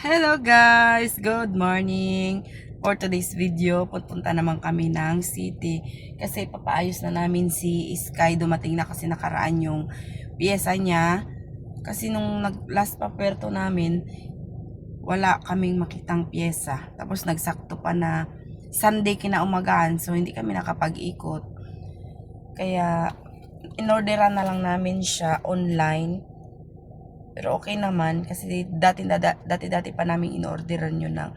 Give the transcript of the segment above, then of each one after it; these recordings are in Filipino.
Hello guys! Good morning! For today's video, pupunta naman kami ng city kasi papaayos na namin si Sky. Dumating na kasi nakaraan yung piyesa niya kasi nung last paperto namin wala kaming makitang piyesa, tapos nagsakto pa na Sunday kinaumagahan, so hindi kami nakapag-ikot, kaya inorderan na lang namin siya online. Pero okay naman kasi dati pa namin inorderan yun ng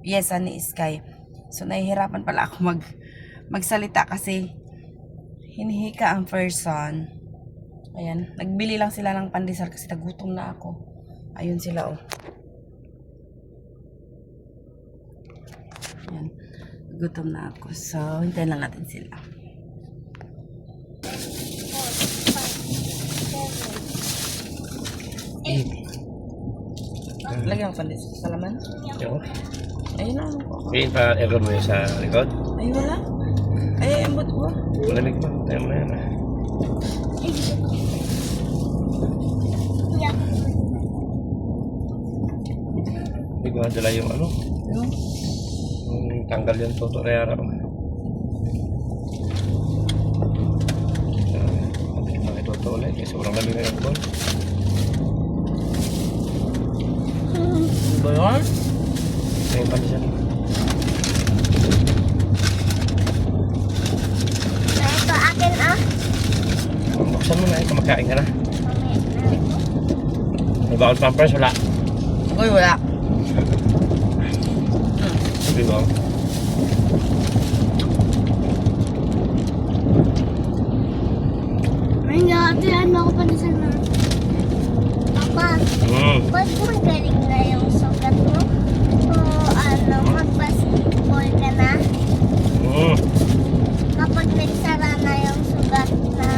piyesa ni Sky. So nahihirapan pala ako magsalita kasi hinihika ang person. Ayan, nagbili lang sila ng pandesal kasi nagutom na ako. Ayun sila oh. Ayan, gutom na ako. So hintayin lang natin sila. Lagyan ko pandesal sa laman. Yo. Ayun na. Pa-error mo yun sa likod? Ay, wala. Ay, ambot ko. Malamig ba? Tayo mo na yan. Hindi ko nadala yung ano? Yung? Yung tanggal yung toto na yara. Pakitoto ulit kasi walang lamig na yung ball. Ba yun? Ngayon pa siya. Ito akin ah. Buksan mo na, kumakain ka na. May bawal pampers, wala. Uy, wala. Sabi mo. Ay nga, tiyan mo ako pandesal na. Papa, ba't magaling na yung sugat mo? O ano, mag-basketball ka na? Kapag nagsara na yung sugat na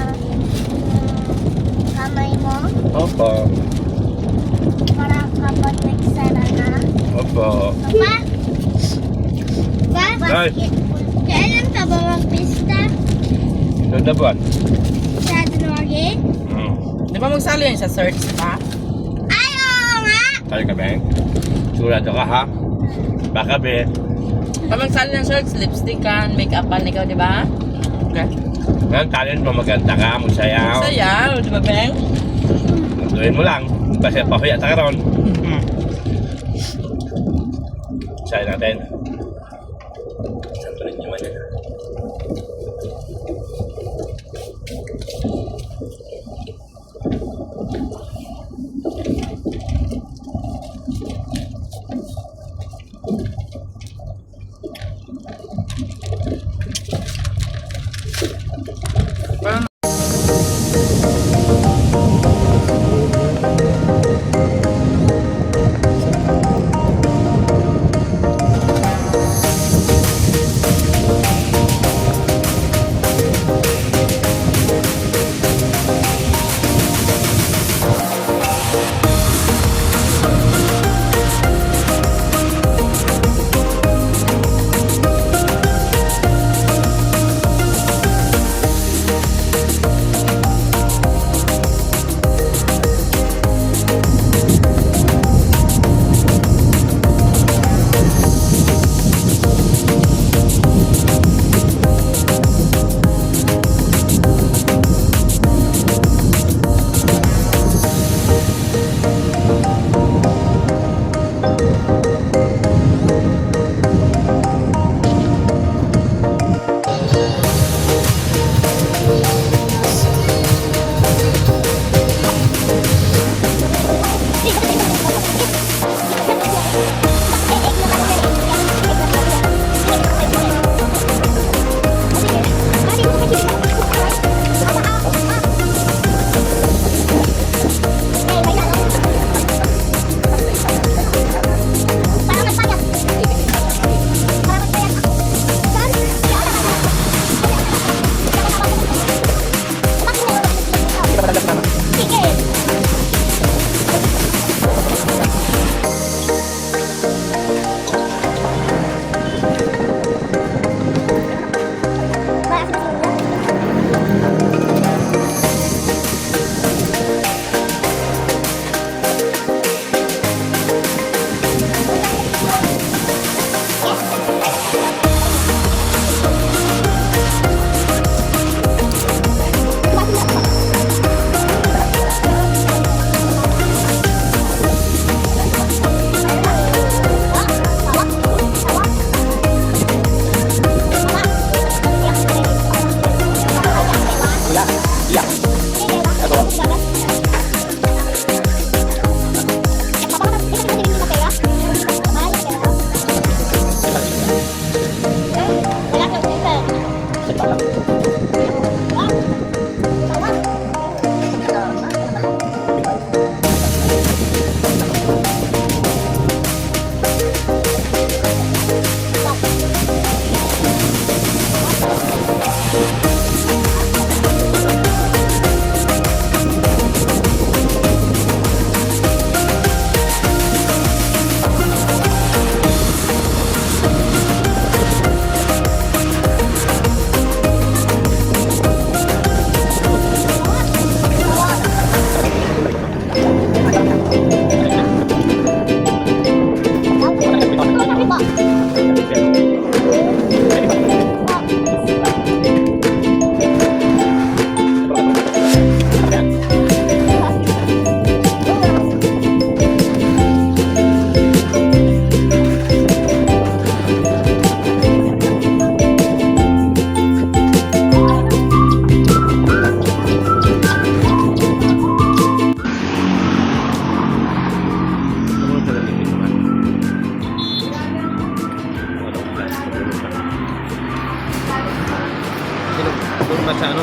kamay mo? Opo. Para kapag nagsara na? Opo. Papa? Ba? Ay. Basketball. Kailan ka ba mag-pista? Doon na buwan. Sa January? Di ba magsali yun sa search pa? Ay, oo nga! Kali ka, Beng. Sigurado ka, ha? Baka, be. Pag magsali ng search, lipstick ka, make-upan ikaw, di ba? Okay. Ngayon, talent mo, maganda ka, magsayaw. Sayaw, di ba, Beng? Gawin mo lang. Basta pahuya ta ka ron. Sayaw natin. Santunin nyo man yan.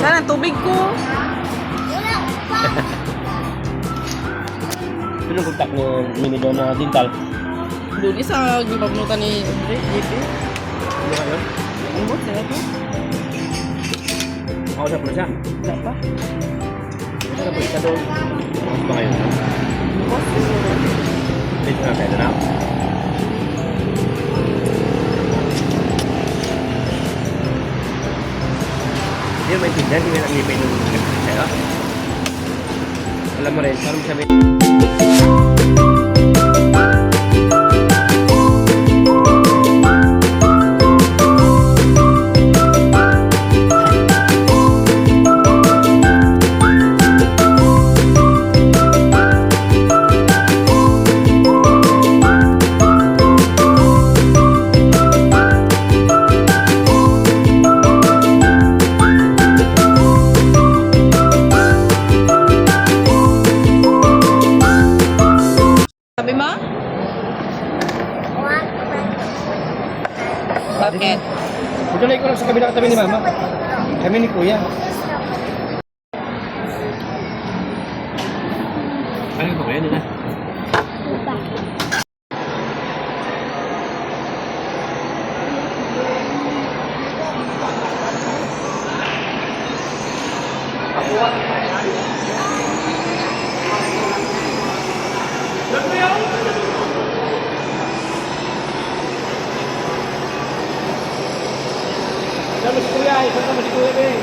Saan ang tubig ko? Wala pa. Sino kontak ni Mini doon na dental? Doon isa gipagnutan ni Andre, JP. Ano kayo? Ang bot, sila to. Ako sa pula siya. Wala pa. Ano sa pula doon? Ano ba kayo? Bukas siguro. Dito na tayo na. Hindi mo maintindihan, hindi mo nangipin yung sa'yo. Alam mo rin, parang sabi. Sabi mo? Wag pa. Bakit? Ito na ikaw sa kabila katabi ni Mama. Kami ni Kuya. Ano ba kayo nila? Sama si Kuya, sama si Kuya eh.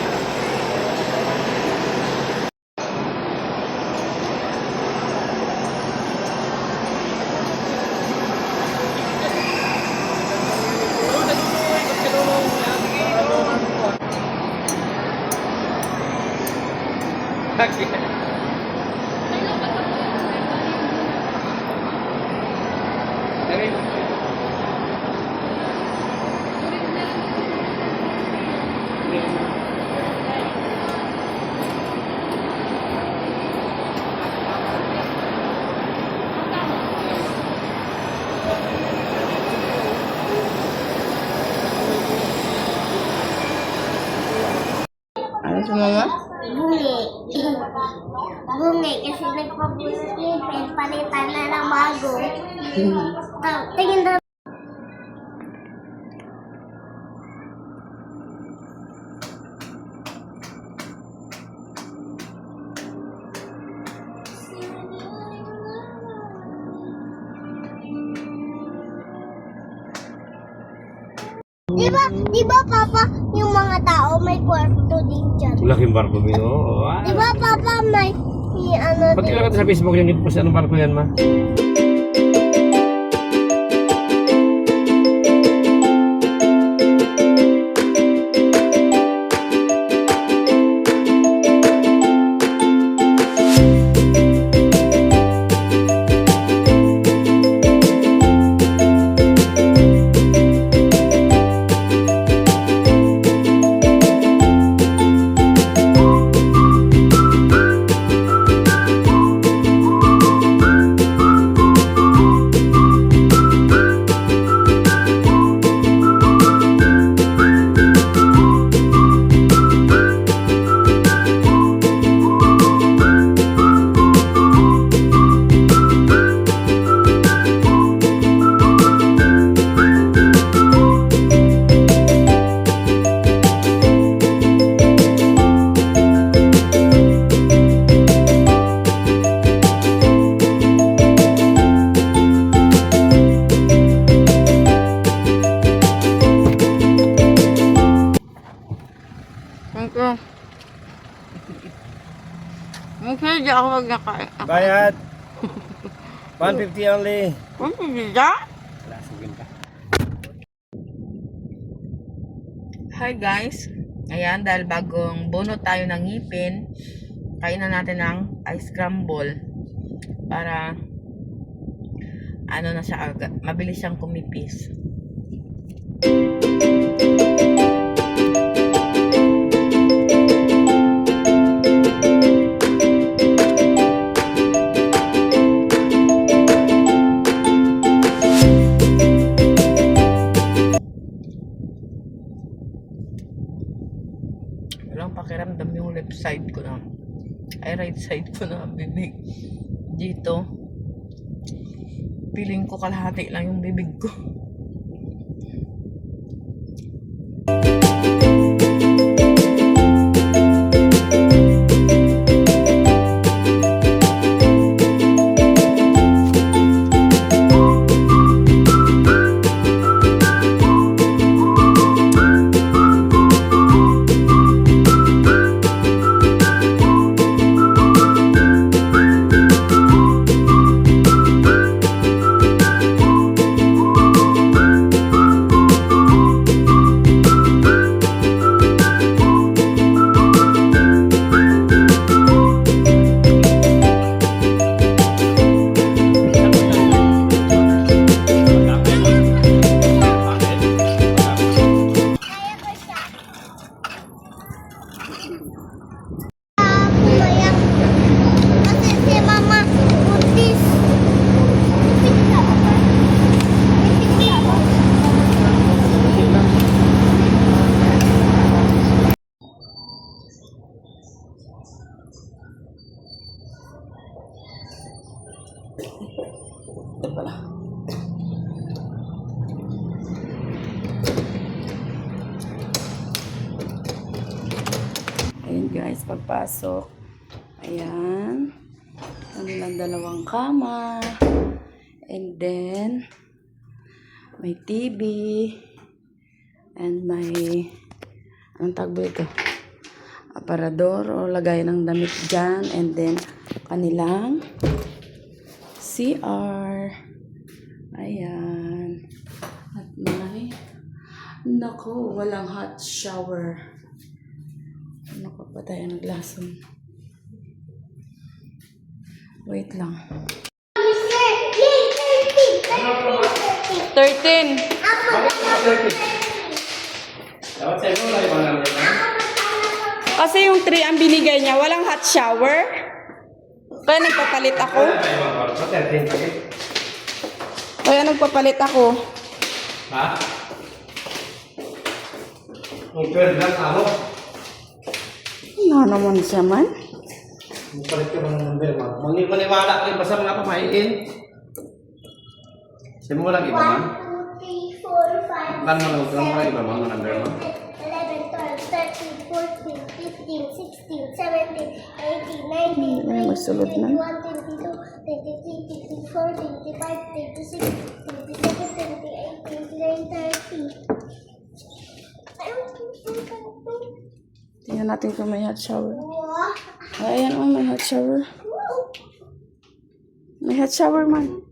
Ano si Mama? Bungi. Bungi kasi nagpapusipin, palitan na ng bago. Tingin na. Di ba Papa, yung mga tao may kwarto din dyan? Laking barko mo yun. Di ba Papa, may ano Ba't din? kailangan sa Facebook yung nito sa anong barko yan, Ma? Okay, di ako magkakain. Bayad. 150 only. Hindi ka? Wala, sige ka. Hi guys. Ayan, dahil bagong bunot tayo ng ngipin, kainan natin ng ice crumble para ano na siya agad, mabilis siyang kumipis. Walang pakiramdam side ko na. Ay, right side ko na bibig. Dito. Piling ko kalahati lang yung bibig ko. Kumayak. Kasi si Mama buntis. Bigla ba? Bigla ba? Ito pala. Ayun guys, pagpasok. Ayan. Kanilang dalawang kama. And then, may TV. And may, anong tagbo ito? Aparador o lagay ng damit dyan. And then, kanilang CR. Ayan. At may, naku, walang hot shower. Nakapatay ang glason. Wait lang. 13. Dapat sa'yo mo lang yung mga namin. Kasi yung 3 ang binigay niya, walang hot shower. Kaya nagpapalit ako. Ha? Ang pwede lang ako. Ano naman siya man? Magpalit ka ba ng number mo? Maniwala ka rin pa sa mga pamahiin. Sino mo lang iba man? 1, 2, 3, 4, 5, Kan mo lang lang iba man ang number mo? 11, 12, 13, 14, 15, 16, 17, 18, 19, Ay, masulot na. 21, 22, 23, 24, 25, 26, 27, 28, 29, 30. Tingnan natin kung may hot shower. Wow. Ayan, oh, may hot shower. May hot shower man.